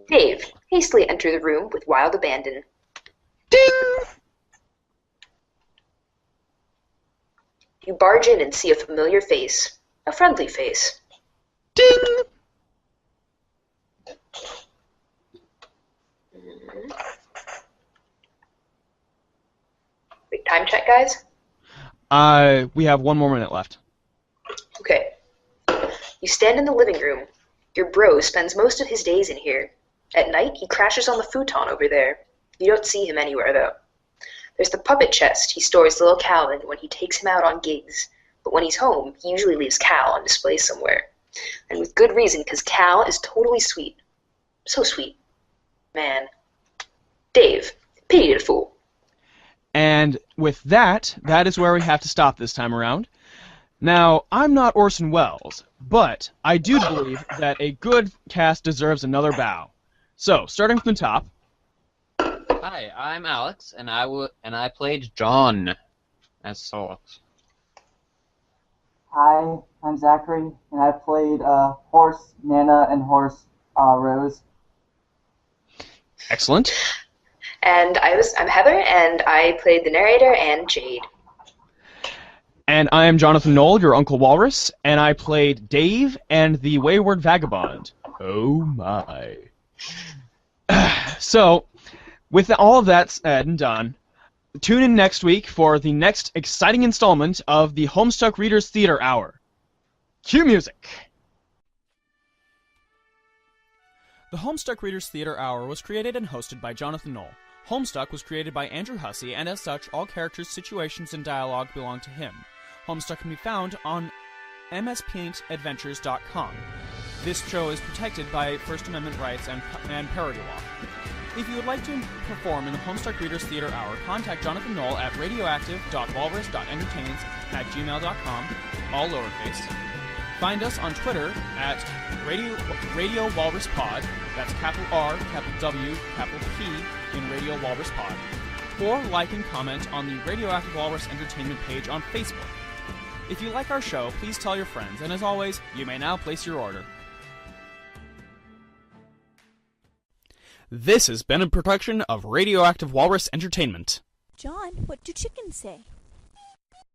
Dave, hastily enter the room with wild abandon. Ding! You barge in and see a familiar face. A friendly face. Ding! Wait, time check, guys? We have 1 more minute left. Okay. You stand in the living room. Your bro spends most of his days in here. At night, he crashes on the futon over there. You don't see him anywhere, though. There's the puppet chest he stores little Cal in when he takes him out on gigs. But when he's home, he usually leaves Cal on display somewhere. And with good reason, because Cal is totally sweet. So sweet. Man. Dave, pity the fool. And with that is where we have to stop this time around. Now, I'm not Orson Welles, but I do believe that a good cast deserves another bow. So, starting from the top. Hi, I'm Alex, and I played John as Sollux. Hi, I'm Zachary, and I played Horse Nana and Horse Rose. Excellent. And I'm Heather, and I played the narrator and Jade. And I am Jonathan Knoll, your Uncle Walrus, and I played Dave and the Wayward Vagabond. Oh my. So, with all of that said and done, tune in next week for the next exciting installment of the Homestuck Readers Theater Hour. Cue music! The Homestuck Readers Theater Hour was created and hosted by Jonathan Knoll. Homestuck was created by Andrew Hussie, and as such, all characters, situations, and dialogue belong to him. Homestuck can be found on mspaintadventures.com. This show is protected by First Amendment rights and parody law. If you would like to perform in the Homestuck Readers Theater Hour, contact Jonathan Knoll at radioactive.walrus.entertainments@gmail.com, all lowercase. Find us on Twitter at Radio Walrus Pod, that's capital R, capital W, capital P in Radio Walrus Pod, or like and comment on the Radioactive Walrus Entertainment page on Facebook. If you like our show, please tell your friends, and as always, you may now place your order. This has been a production of Radioactive Walrus Entertainment. John, what do chickens say?